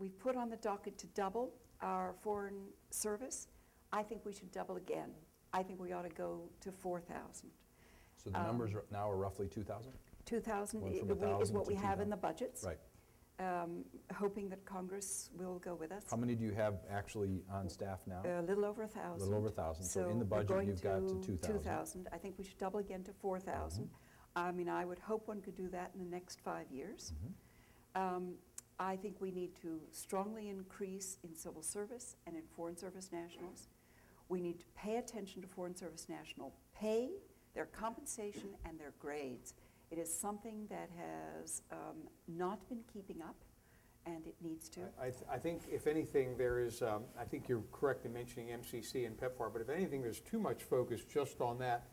We've put on the docket to double our foreign service. I think we should double again. I think we ought to go to 4,000. So the numbers now are roughly 2,000? 2,000 is what we have in the budgets. Right. Hoping that Congress will go with us. How many do you have actually on staff now? A little over 1,000. A little over 1,000. So in the budget you've got to 2,000. 2,000. I think we should double again to 4,000. I mean, I would hope one could do that in the next 5 years. I think we need to strongly increase in civil service and in foreign service nationals. We need to pay attention to foreign service national pay, their compensation, and their grades. It is something that has not been keeping up, and it needs to. I think, if anything, there is, I think you're correct in mentioning MCC and PEPFAR, but if anything, there's too much focus just on that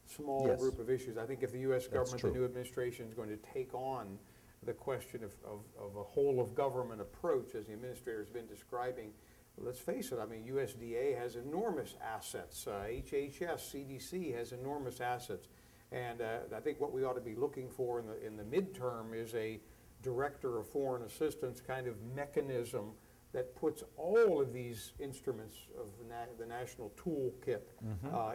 small group of issues. I think if the U.S. government, the new administration, is going to take on the question of a whole-of-government approach, as the administrator has been describing, let's face it, I mean, USDA has enormous assets. HHS, CDC has enormous assets. And I think what we ought to be looking for in the midterm is a director of foreign assistance kind of mechanism that puts all of these instruments of the national toolkit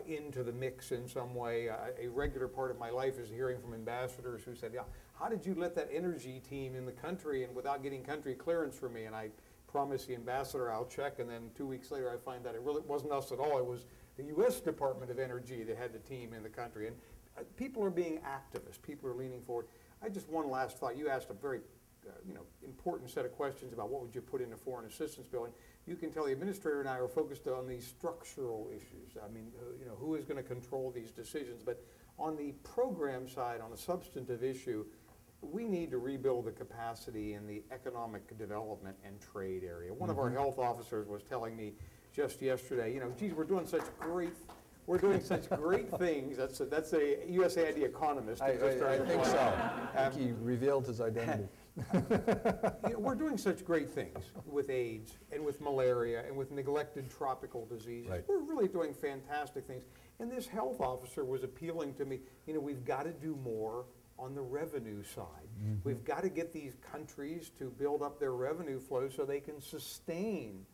into the mix in some way. A regular part of my life is hearing from ambassadors who said, yeah, how did you let that energy team in the country and without getting country clearance for me? And I promised the ambassador I'll check, and then 2 weeks later I find that it really wasn't us at all. It was the U.S. Department of Energy that had the team in the country. And people are being activists. People are leaning forward. Just one last thought. You asked a very important set of questions about what would you put in a foreign assistance bill. And you can tell the administrator and I are focused on these structural issues. I mean, who is going to control these decisions? But on the program side, on a substantive issue, we need to rebuild the capacity in the economic development and trade area. One of our health officers was telling me just yesterday, geez, we're doing such great things. That's a USAID economist. I think so. I think he revealed his identity. We're doing such great things with AIDS and with malaria and with neglected tropical diseases. Right. We're really doing fantastic things. And this health officer was appealing to me, we've got to do more on the revenue side. We've got to get these countries to build up their revenue flow so they can sustain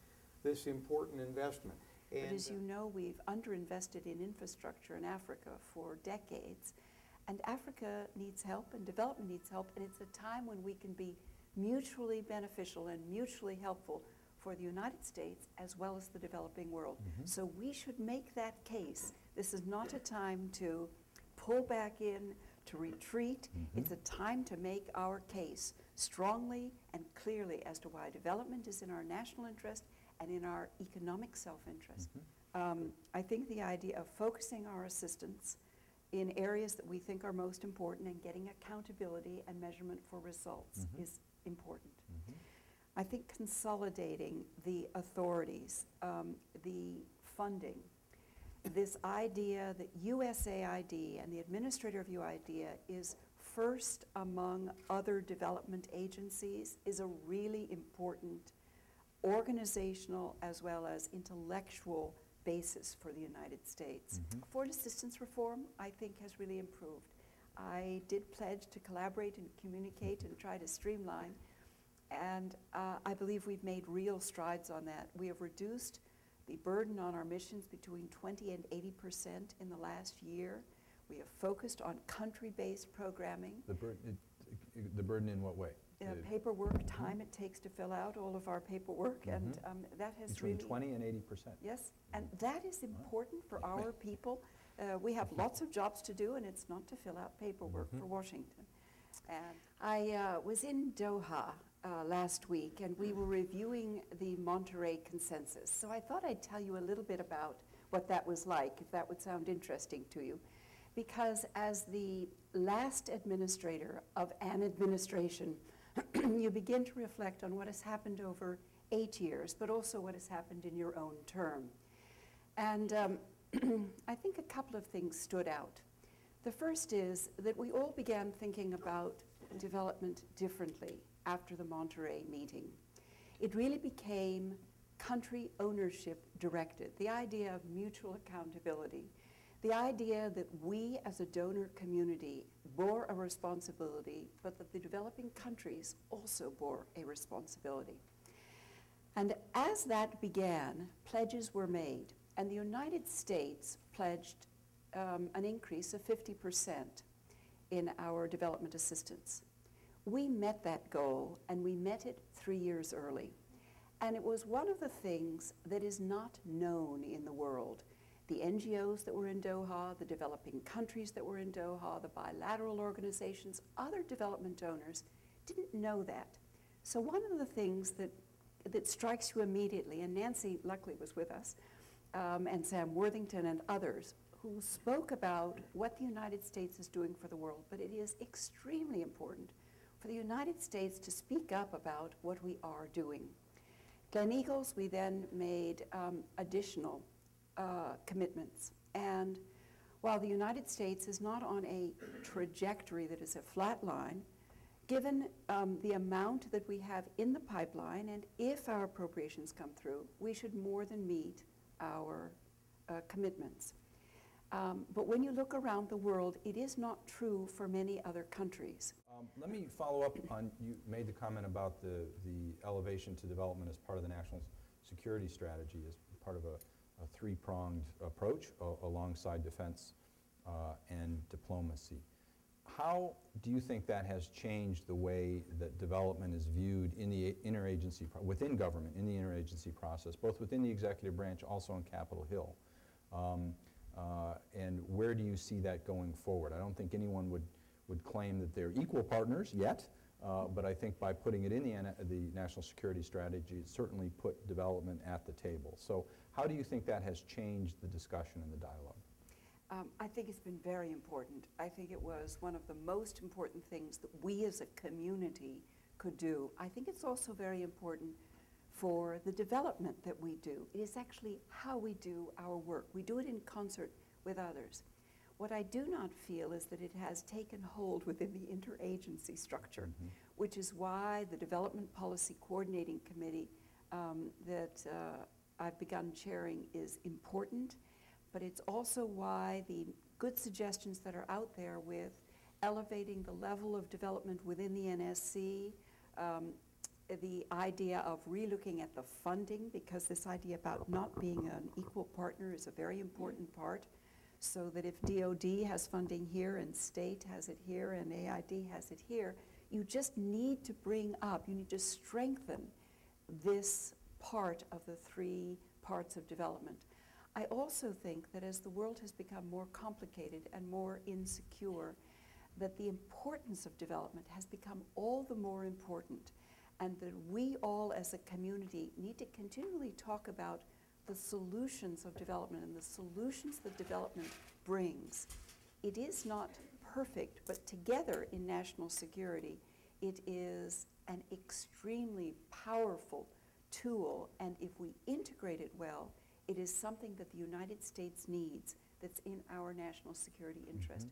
this important investment. But as you know, we've underinvested in infrastructure in Africa for decades. And Africa needs help, and development needs help, and it's a time when we can be mutually beneficial and mutually helpful for the United States as well as the developing world. So we should make that case. This is not a time to pull back in, to retreat. It's a time to make our case strongly and clearly as to why development is in our national interest and in our economic self-interest. I think the idea of focusing our assistance in areas that we think are most important and getting accountability and measurement for results is important. I think consolidating the authorities, the funding, this idea that USAID and the administrator of USAID is first among other development agencies is a really important organizational as well as intellectual basis for the United States. Foreign assistance reform, I think, has really improved. I did pledge to collaborate and communicate and try to streamline, and I believe we've made real strides on that. We have reduced the burden on our missions between 20 and 80% in the last year. We have focused on country-based programming. The burden in what way? Paperwork, time it takes to fill out all of our paperwork, and that has between really 20 and 80%. Yes, and that is important for our people. We have lots of jobs to do, and it's not to fill out paperwork for Washington. And I was in Doha last week, and we were reviewing the Monterey Consensus. So I thought I'd tell you a little bit about what that was like, if that would sound interesting to you. Because as the last administrator of an administration, you begin to reflect on what has happened over 8 years, but also what has happened in your own term. And I think a couple of things stood out. The first is that we all began thinking about development differently after the Monterey meeting. It really became country ownership directed, the idea of mutual accountability, the idea that we as a donor community bore a responsibility, but that the developing countries also bore a responsibility. And as that began, pledges were made, and the United States pledged an increase of 50% in our development assistance. We met that goal, and we met it 3 years early. And it was one of the things that is not known in the world. The NGOs that were in Doha, the developing countries that were in Doha, the bilateral organizations, other development donors didn't know that. So one of the things that strikes you immediately, and Nancy luckily was with us, and Sam Worthington and others, who spoke about what the United States is doing for the world, but it is extremely important for the United States to speak up about what we are doing. Glen Eagles, we then made additional commitments. And while the United States is not on a trajectory that is a flat line, given the amount that we have in the pipeline, and if our appropriations come through, we should more than meet our commitments. But when you look around the world, it is not true for many other countries. Let me follow up on, you made the comment about the elevation to development as part of the national security strategy, as part of a three-pronged approach alongside defense and diplomacy. How do you think that has changed the way that development is viewed in the interagency, within government, in the interagency process, both within the executive branch, also on Capitol Hill? And where do you see that going forward? I don't think anyone would claim that they're equal partners yet, but I think by putting it in the national security strategy, it certainly put development at the table. So how do you think that has changed the discussion and the dialogue? I think it's been very important. I think it was one of the most important things that we as a community could do. I think it's also very important for the development that we do. It is actually how we do our work. We do it in concert with others. What I do not feel is that it has taken hold within the interagency structure, which is why the Development Policy Coordinating Committee that I've begun chairing is important, but it's also why the good suggestions that are out there with elevating the level of development within the NSC, the idea of relooking at the funding, because this idea about not being an equal partner is a very important part, so that if DOD has funding here and state has it here and AID has it here, you just need to bring up, you need to strengthen this part of the three parts of development. I also think that as the world has become more complicated and more insecure, that the importance of development has become all the more important, and that we all as a community need to continually talk about the solutions of development and the solutions that development brings. It is not perfect, but together in national security, it is an extremely powerful tool, and if we integrate it well, it is something that the United States needs that's in our national security interest.